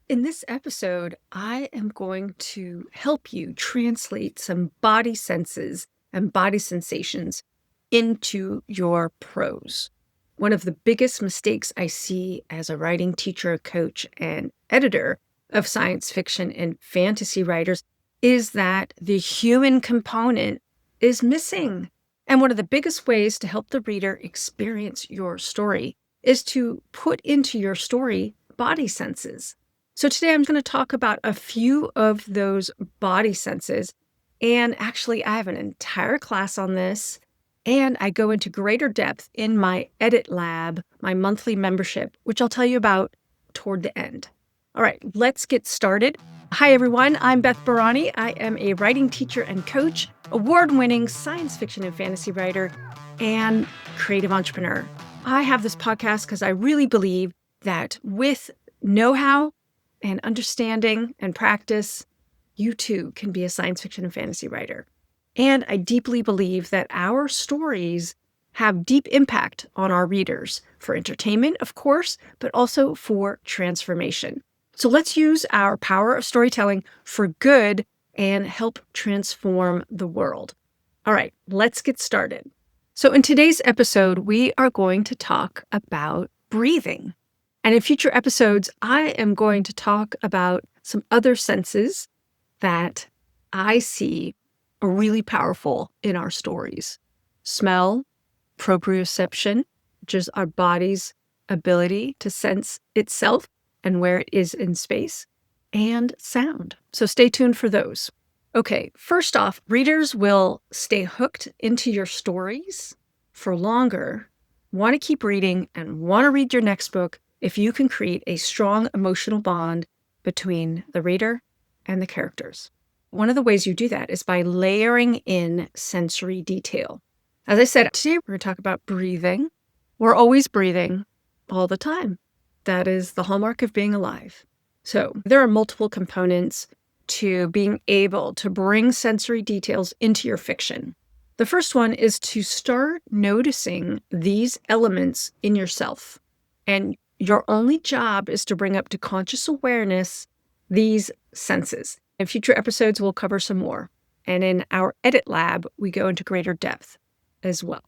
In this episode, I am going to help you translate some body senses and body sensations into your prose. One of the biggest mistakes I see as a writing teacher, coach, and editor of science fiction and fantasy writers is that the human component is missing. And one of the biggest ways to help the reader experience your story is to put into your story body senses. So today I'm going to talk about a few of those body senses. And actually, I have an entire class on this. And I go into greater depth in my Edit Lab, my monthly membership, which I'll tell you about toward the end. All right, let's get started. Hi, everyone. I'm Beth Barany. I am a writing teacher and coach, award-winning science fiction and fantasy writer, and creative entrepreneur. I have this podcast because I really believe that with know-how and understanding and practice, you too can be a science fiction and fantasy writer. And I deeply believe that our stories have deep impact on our readers for entertainment, of course, but also for transformation. So let's use our power of storytelling for good and help transform the world. All right, let's get started. So in today's episode, we are going to talk about breathing. And in future episodes, I am going to talk about some other senses that I see are really powerful in our stories. Smell, proprioception, which is our body's ability to sense itself and where it is in space, and sound. So stay tuned for those. Okay, first off, readers will stay hooked into your stories for longer, want to keep reading, and want to read your next book if you can create a strong emotional bond between the reader and the characters. One of the ways you do that is by layering in sensory detail. As I said, today we're going to talk about breathing. We're always breathing all the time. That is the hallmark of being alive. So there are multiple components to being able to bring sensory details into your fiction. The first one is to start noticing these elements in yourself. And your only job is to bring up to conscious awareness these senses. In future episodes, we'll cover some more. And in our Edit Lab, we go into greater depth as well,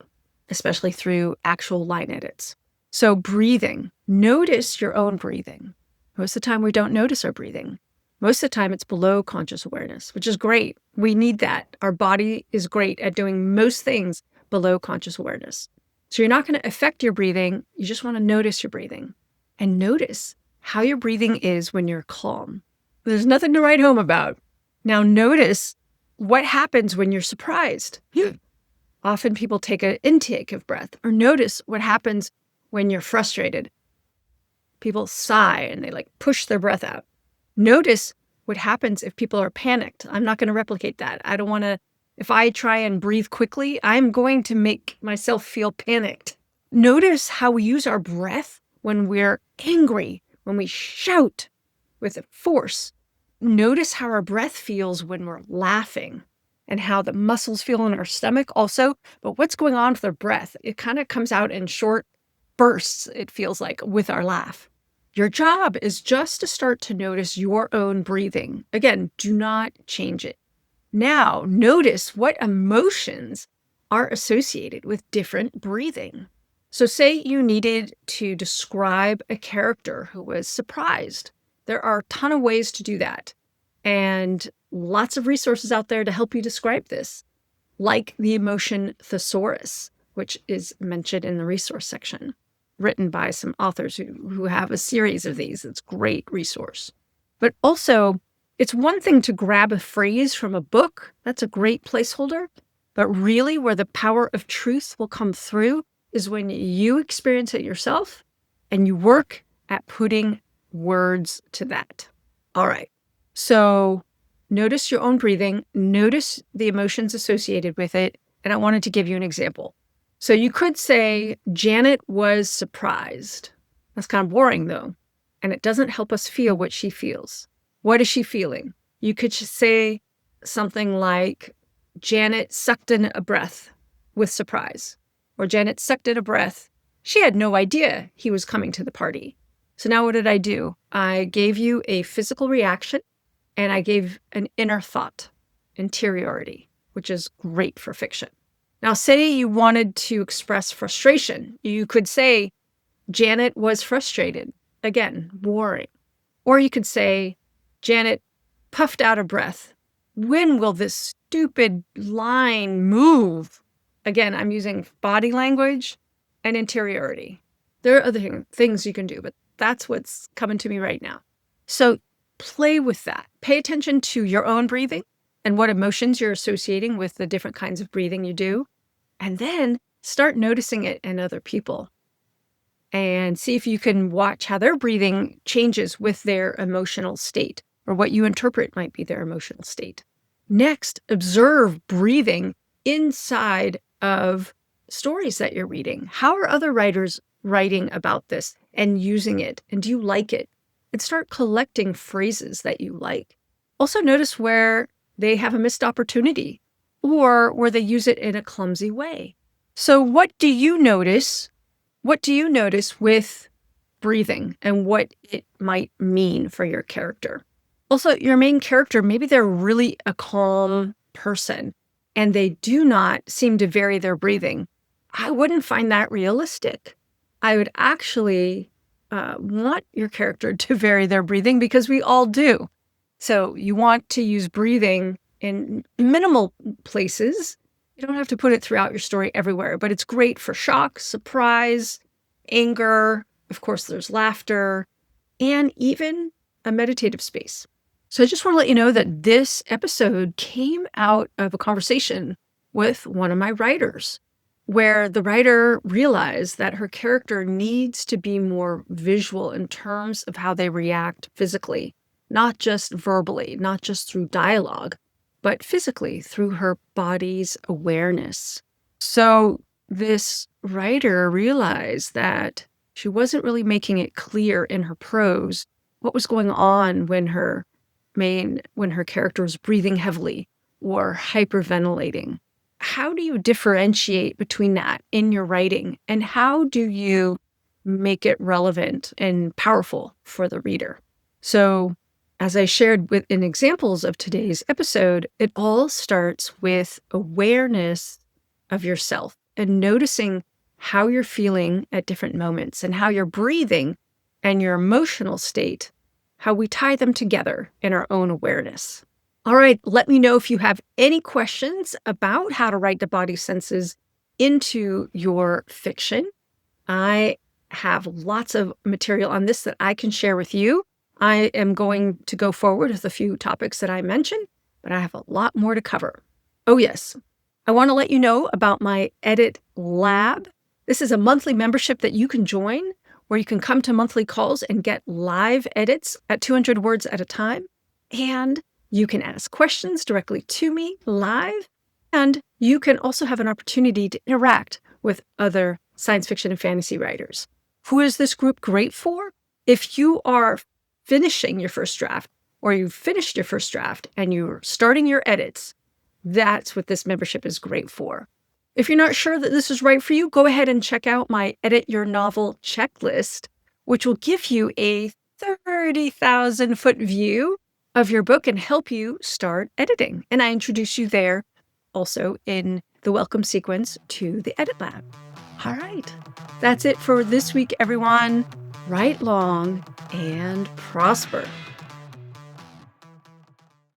especially through actual line edits. So breathing, notice your own breathing. Most of the time, we don't notice our breathing. Most of the time, it's below conscious awareness, which is great. We need that. Our body is great at doing most things below conscious awareness. So you're not going to affect your breathing. You just want to notice your breathing. And notice how your breathing is when you're calm. There's nothing to write home about. Now notice what happens when you're surprised. Often people take an intake of breath. Or notice what happens when you're frustrated. People sigh and they push their breath out. Notice what happens if people are panicked. I'm not going to replicate that. I don't want to. If I try and breathe quickly, I'm going to make myself feel panicked. Notice how we use our breath when we're angry, when we shout with force. Notice how our breath feels when we're laughing and how the muscles feel in our stomach also. But what's going on with our breath? It kind of comes out in short bursts, it feels like, with our laugh. Your job is just to start to notice your own breathing. Again, do not change it. Now, notice what emotions are associated with different breathing. So say you needed to describe a character who was surprised. There are a ton of ways to do that. And lots of resources out there to help you describe this, like the emotion thesaurus, which is mentioned in the resource section, written by some authors who have a series of these. It's a great resource. But also, it's one thing to grab a phrase from a book. That's a great placeholder. But really, where the power of truth will come through is when you experience it yourself and you work at putting words to that. All right. So notice your own breathing. Notice the emotions associated with it. And I wanted to give you an example. So you could say, Janet was surprised. That's kind of boring, though. And it doesn't help us feel what she feels. What is she feeling? You could say something like, Janet sucked in a breath with surprise. Or Janet sucked in a breath. She had no idea he was coming to the party. So now what did I do? I gave you a physical reaction and I gave an inner thought, interiority, which is great for fiction. Now, say you wanted to express frustration. You could say, Janet was frustrated. Again, boring. Or you could say, Janet puffed out of breath. When will this stupid line move? Again, I'm using body language and interiority. There are other things you can do, but that's what's coming to me right now. So play with that. Pay attention to your own breathing and what emotions you're associating with the different kinds of breathing you do. And then start noticing it in other people. And see if you can watch how their breathing changes with their emotional state, or what you interpret might be their emotional state. Next, observe breathing inside of stories that you're reading. How are other writers writing about this and using it? And do you like it? And start collecting phrases that you like. Also notice where they have a missed opportunity or where they use it in a clumsy way. So what do you notice? What do you notice with breathing and what it might mean for your character? Also, your main character, maybe they're really a calm person and they do not seem to vary their breathing. I wouldn't find that realistic. I would actually want your character to vary their breathing because we all do. So you want to use breathing in minimal places. You don't have to put it throughout your story everywhere, but it's great for shock, surprise, anger. Of course, there's laughter and even a meditative space. So I just want to let you know that this episode came out of a conversation with one of my writers, where the writer realized that her character needs to be more visual in terms of how they react physically, not just verbally, not just through dialogue, but physically through her body's awareness. So this writer realized that she wasn't really making it clear in her prose what was going on when her character was breathing heavily or hyperventilating. How do you differentiate between that in your writing? And how do you make it relevant and powerful for the reader? So, as I shared in examples of today's episode, it all starts with awareness of yourself and noticing how you're feeling at different moments and how you're breathing and your emotional state, how we tie them together in our own awareness. All right, let me know if you have any questions about how to write the body senses into your fiction. I have lots of material on this that I can share with you. I am going to go forward with a few topics that I mentioned, but I have a lot more to cover. Oh, yes. I want to let you know about my Edit Lab. This is a monthly membership that you can join where you can come to monthly calls and get live edits at 200 words at a time. And you can ask questions directly to me live. And you can also have an opportunity to interact with other science fiction and fantasy writers. Who is this group great for? If you are finishing your first draft or you've finished your first draft and you're starting your edits, that's what this membership is great for. If you're not sure that this is right for you, go ahead and check out my Edit Your Novel checklist, which will give you a 30,000-foot view of your book and help you start editing. And I introduce you there also in the welcome sequence to the Edit Lab. All right, that's it for this week, everyone. Write long and prosper.